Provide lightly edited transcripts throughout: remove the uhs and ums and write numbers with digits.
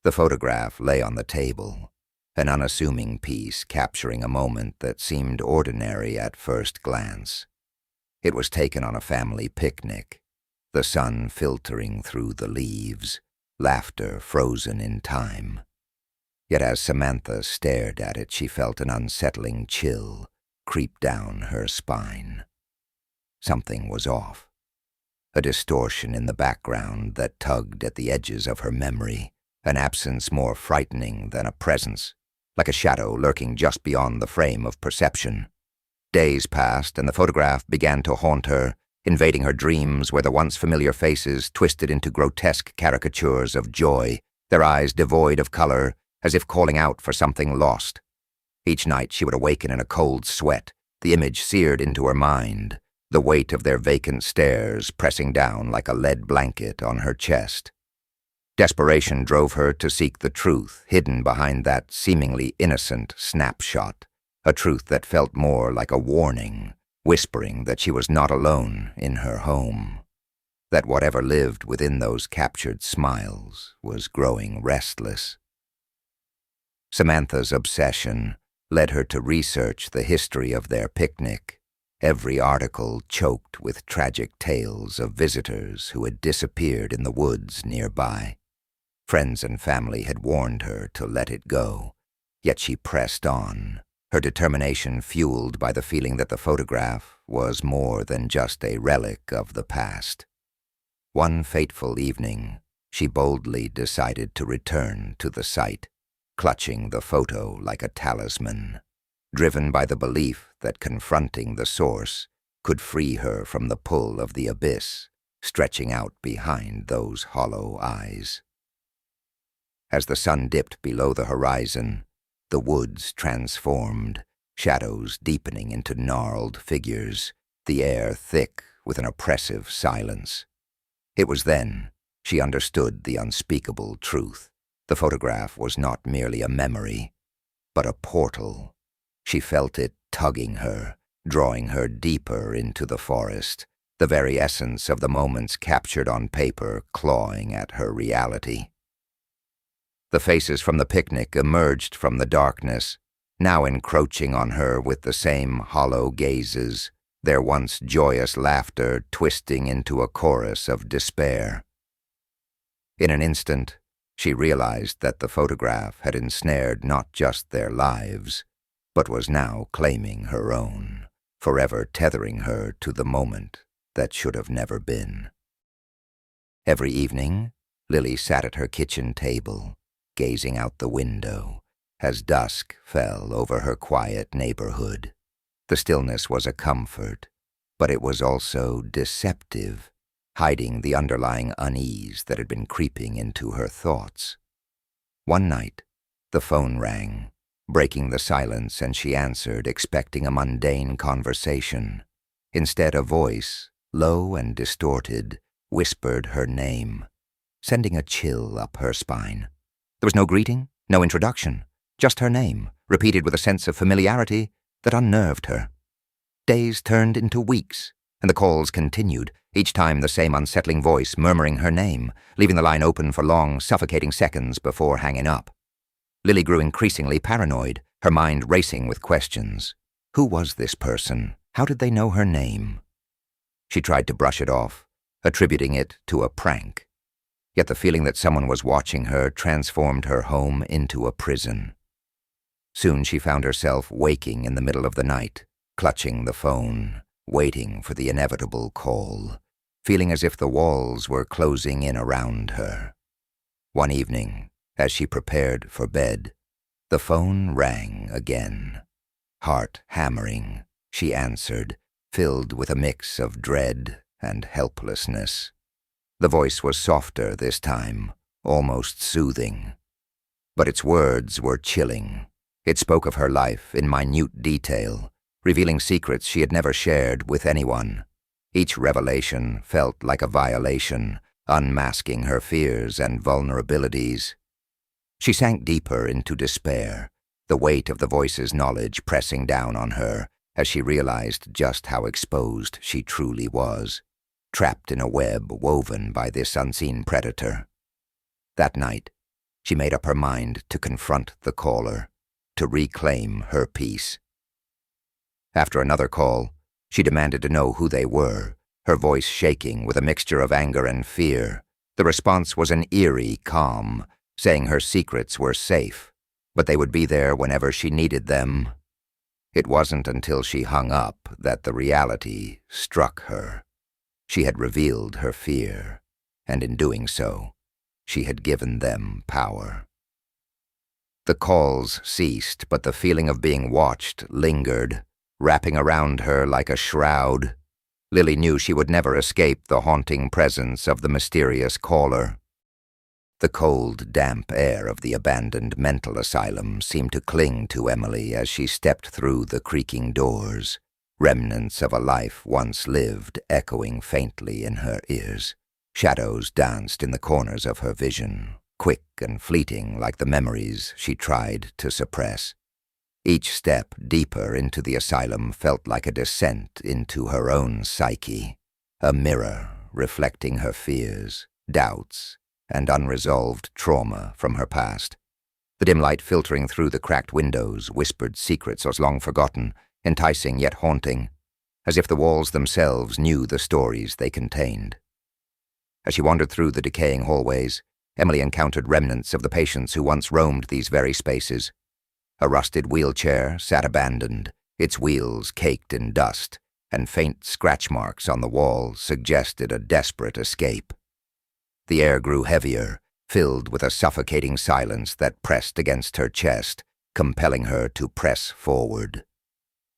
The photograph lay on the table, an unassuming piece capturing a moment that seemed ordinary at first glance. It was taken on a family picnic, the sun filtering through the leaves, laughter frozen in time. Yet as Samantha stared at it, she felt an unsettling chill creep down her spine. Something was off. A distortion in the background that tugged at the edges of her memory, an absence more frightening than a presence, like a shadow lurking just beyond the frame of perception. Days passed, and the photograph began to haunt her, invading her dreams where the once familiar faces twisted into grotesque caricatures of joy, their eyes devoid of color, as if calling out for something lost. Each night she would awaken in a cold sweat, the image seared into her mind, the weight of their vacant stares pressing down like a lead blanket on her chest. Desperation drove her to seek the truth hidden behind that seemingly innocent snapshot, a truth that felt more like a warning, whispering that she was not alone in her home, that whatever lived within those captured smiles was growing restless. Samantha's obsession led her to research the history of their picnic, every article choked with tragic tales of visitors who had disappeared in the woods nearby. Friends and family had warned her to let it go, yet she pressed on, her determination fueled by the feeling that the photograph was more than just a relic of the past. One fateful evening, she boldly decided to return to the site, clutching the photo like a talisman, driven by the belief that confronting the source could free her from the pull of the abyss stretching out behind those hollow eyes. As the sun dipped below the horizon, the woods transformed, shadows deepening into gnarled figures, the air thick with an oppressive silence. It was then she understood the unspeakable truth. The photograph was not merely a memory, but a portal. She felt it tugging her, drawing her deeper into the forest, the very essence of the moments captured on paper clawing at her reality. The faces from the picnic emerged from the darkness, now encroaching on her with the same hollow gazes, their once joyous laughter twisting into a chorus of despair. In an instant, she realized that the photograph had ensnared not just their lives, but was now claiming her own, forever tethering her to the moment that should have never been. Every evening, Lily sat at her kitchen table, gazing out the window, as dusk fell over her quiet neighborhood. The stillness was a comfort, but it was also deceptive, hiding the underlying unease that had been creeping into her thoughts. One night, the phone rang, breaking the silence, and she answered, expecting a mundane conversation. Instead, a voice, low and distorted, whispered her name, sending a chill up her spine. There was no greeting, no introduction, just her name, repeated with a sense of familiarity that unnerved her. Days turned into weeks, and the calls continued, each time the same unsettling voice murmuring her name, leaving the line open for long, suffocating seconds before hanging up. Lily grew increasingly paranoid, her mind racing with questions. Who was this person? How did they know her name? She tried to brush it off, attributing it to a prank. Yet the feeling that someone was watching her transformed her home into a prison. Soon she found herself waking in the middle of the night, clutching the phone, waiting for the inevitable call, feeling as if the walls were closing in around her. One evening, as she prepared for bed, the phone rang again. Heart hammering, she answered, filled with a mix of dread and helplessness. The voice was softer this time, almost soothing. But its words were chilling. It spoke of her life in minute detail, revealing secrets she had never shared with anyone. Each revelation felt like a violation, unmasking her fears and vulnerabilities. She sank deeper into despair, the weight of the voice's knowledge pressing down on her as she realized just how exposed she truly was, trapped in a web woven by this unseen predator. That night, She made up her mind to confront the caller, to reclaim her peace. After another call, she demanded to know who they were, her voice shaking with a mixture of anger and fear. The response was an eerie calm, saying her secrets were safe, but they would be there whenever she needed them. It wasn't until she hung up that the reality struck her. She had revealed her fear, and in doing so, she had given them power. The calls ceased, but the feeling of being watched lingered, wrapping around her like a shroud. Lily knew she would never escape the haunting presence of the mysterious caller. The cold, damp air of the abandoned mental asylum seemed to cling to Emily as she stepped through the creaking doors, remnants of a life once lived echoing faintly in her ears. Shadows danced in the corners of her vision, quick and fleeting like the memories she tried to suppress. Each step deeper into the asylum felt like a descent into her own psyche, a mirror reflecting her fears, doubts, and unresolved trauma from her past. The dim light filtering through the cracked windows whispered secrets as long forgotten, enticing yet haunting, as if the walls themselves knew the stories they contained. As she wandered through the decaying hallways, Emily encountered remnants of the patients who once roamed these very spaces. A rusted wheelchair sat abandoned, its wheels caked in dust, and faint scratch marks on the wall suggested a desperate escape. The air grew heavier, filled with a suffocating silence that pressed against her chest, compelling her to press forward.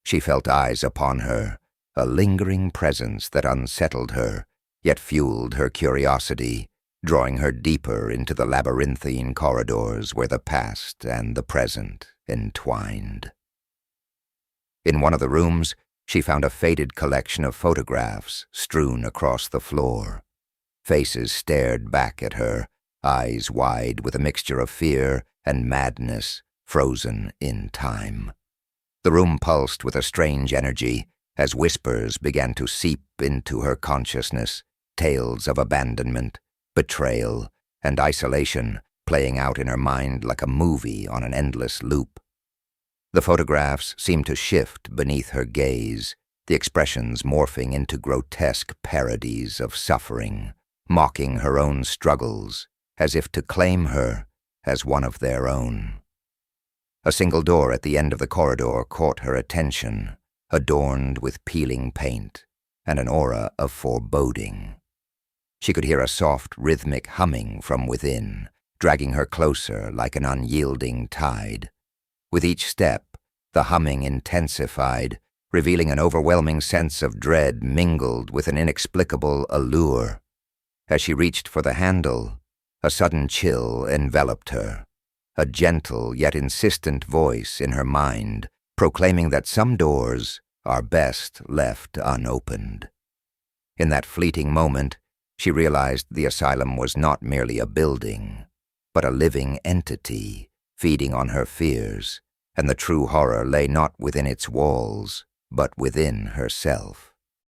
She felt eyes upon her, a lingering presence that unsettled her, yet fueled her curiosity, drawing her deeper into the labyrinthine corridors where the past and the present entwined. In one of the rooms, she found a faded collection of photographs strewn across the floor. Faces stared back at her, eyes wide with a mixture of fear and madness, frozen in time. The room pulsed with a strange energy as whispers began to seep into her consciousness, tales of abandonment, betrayal, and isolation playing out in her mind like a movie on an endless loop. The photographs seemed to shift beneath her gaze, the expressions morphing into grotesque parodies of suffering, mocking her own struggles, as if to claim her as one of their own. A single door at the end of the corridor caught her attention, adorned with peeling paint and an aura of foreboding. She could hear a soft, rhythmic humming from within, dragging her closer like an unyielding tide. With each step, the humming intensified, revealing an overwhelming sense of dread mingled with an inexplicable allure. As she reached for the handle, a sudden chill enveloped her, a gentle yet insistent voice in her mind proclaiming that some doors are best left unopened. In that fleeting moment, she realized the asylum was not merely a building, but a living entity feeding on her fears, and the true horror lay not within its walls, but within herself.